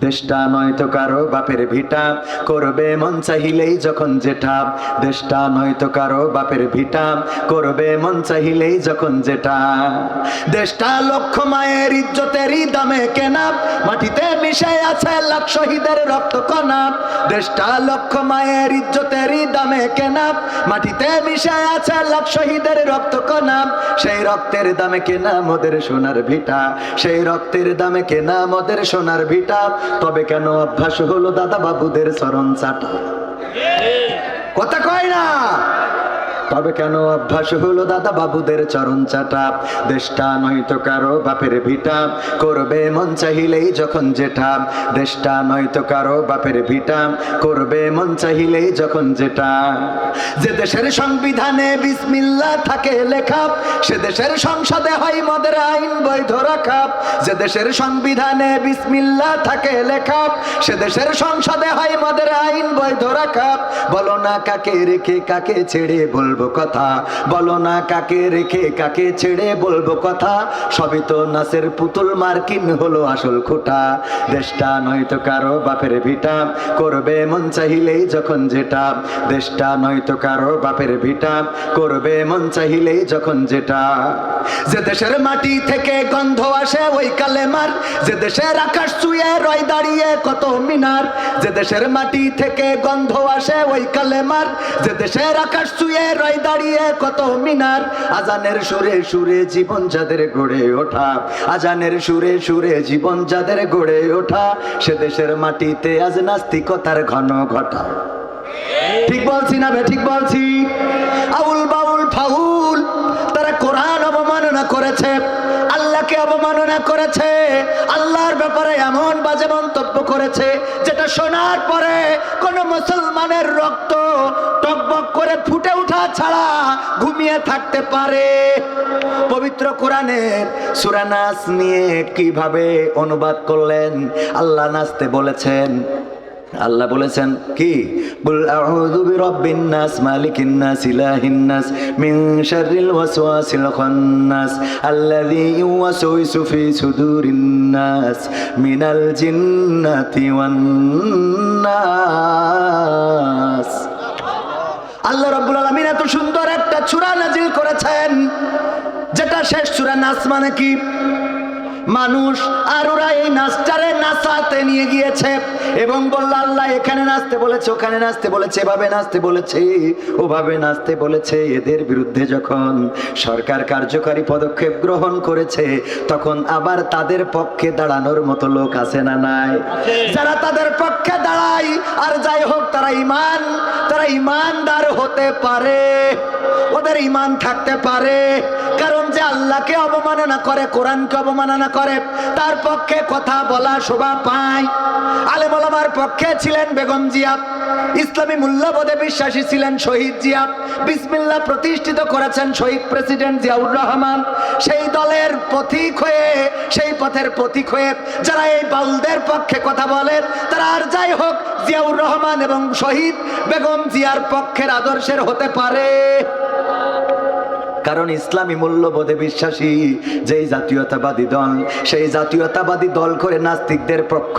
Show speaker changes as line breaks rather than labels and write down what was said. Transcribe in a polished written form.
দেশটা নয়তো কারো বাপের ভিটা, করবে মন চাহিলেই যখন যেটা। দেশটা নয়তো কারো বাপের ভিটা, করবে মন চাহিলেই যখন যেটা। দেশটা লক্ষ মায়ের ইজ্জতেরই দামে কেনা, মাটিতে মিশে আছে লাখ শহীদের রক্ত কণা। দেশটা লক্ষ মায়ের ইজ্জতেরই দামে কেনা, মাটিতে মিশে আছে লাখ শহীদের রক্ত কণা। সেই রক্তের দামে কেনা মোদের সোনার ভিটা, সেই রক্তের দামে কেনা মোদের সোনার ভিটা। তবে কেন অভ্যাস হলো দাদা বাবুদের চরণ চাটা? কথা কয় না। তবে কেন অভ্যাস হলো দাদা বাবুদের চরণ চাটা? দেশটা নয়তো কারো বাপের ভিটা, করবে মন চাহিলেই যখন যেটা। দেশটা নয়তো কারো বাপের ভিটা, করবে মন চাহিলেই যখন যেটা। যে দেশের সংবিধানে বিসমিল্লাহ থাকে লেখা, সে দেশের সংসদে হয় মদের আইন বৈধ রাখা। যে দেশের সংবিধানে বিসমিল্লাহ থাকে লেখা, সে দেশের সংসদে হয় মদের আইন বৈধ রাখা। বলো না কাকে রেখে কাকে ছেড়ে বলবো কথা, বলো না কাকে রেখে কাকে ছেড়ে বলবো কথা। সবই তো নাচের পুতুল, মার্কিন হলো আসল খোটা। দেশটা নয়তো কারো বাপের ভিটা, করবে মন চাহিলেই যখন যেটা। দেশটা নয়তো কারো বাপের ভিটা, করবে মন চাহিলেই যখন যেটা। যে দেশের মাটি থেকে গন্ধ আসে ওই কালেমার, যে দেশের আকাশ ছুঁয়ে রয় দাঁড়িয়ে কত মিনার। যে দেশের মাটি থেকে গন্ধ আসে ওই কালেমার, যে দেশের আকাশ ছুঁয়ে রয় দাঁড়িয়ে কত মিনার। আজানের সুরে সুরে জীবন যাদের গড়ে ওঠা, আজানের সুরে সুরে জীবন যাদের গড়ে ওঠা। সে দেশের মাটিতে আজ নাস্তিকতার ঘন ঘটা। ঠিক বলছি না বে? ঠিক বলছি। আউল বাউল ফাউল তারা কোরআন অবমাননা করেছে, আল্লাহকে অবমাননা করেছে, আল্লাহর ব্যাপারে এমন বাজে মন্তব্য করেছে যেটা শোনার পরে কোন মুসলমানের রক্ত টকবক করে ফুটে ওঠা ছাড়া ঘুমিয়ে থাকতে পারে। পবিত্র কোরআনের সূরা নাস নিয়ে কিভাবে অনুবাদ করলেন? আল্লাহ নাচতে বলেছেন। আল্লাহ বলেছেন কি? বুল আউযু বিরাব্বিন নাস মালিকিন নাস ইলাহিন নাস মিন শাররিল ওয়াসওয়াসিল খান্নাস আল্লাযী ইউওয়াসউইসু ফি সুদুরিন নাস মিনাল জিন্নাতি ওয়ান নাস। আল্লাহ রাব্বুল আলামিন এত সুন্দর একটা সূরা নাজিল করেছেন, যেটা শেষ সূরা নাস। মানে কি? মানুষ আর ওরা এই নাচটারে নাচাতে নিয়ে গিয়েছে এবং বলল আল্লাহ এখানে নাচতে বলেছে, ওখানে নাচতে বলেছে, এভাবে নাচতে বলেছে, ওভাবে নাচতে বলেছে। এদের বিরুদ্ধে যখন সরকার কার্যকারী পদক্ষেপ গ্রহণ করেছে, তখন আবার তাদের পক্ষে দাঁড়ানোর মতো লোক আছে না নাই? যারা তাদের পক্ষে দাঁড়ায় আর যাই হোক তারা ইমানদার হতে পারে, ওদের ইমান থাকতে পারে। কারণ যে আল্লাহকে অবমাননা করে, কোরআনকে অবমাননা করে, তার পক্ষে কথা বলা শোভা পায়। আলেম ওলামার পক্ষে ছিলেন বেগম জিয়া, ইসলামী মূল্যবোধে বিশ্বাসী ছিলেন শহীদ জিয়া, বিসমিল্লাহ প্রতিষ্ঠিত করেছেন শহীদ প্রেসিডেন্ট জিয়াউর রহমান। সেই দলের পথিক হয়ে, সেই পথের পথিক হয়ে যারা এই বাউলদের পক্ষে কথা বলেন, তারা আর যাই হোক জিয়াউর রহমান এবং শহীদ বেগম জিয়ার পক্ষের আদর্শের হতে পারে। কারণ ইসলামী মূল্যবোধে বিশ্বাসী যেই জাতীয়তাবাদী দল, সেই জাতীয়তাবাদী দল করে নাস্তিকদের পক্ষ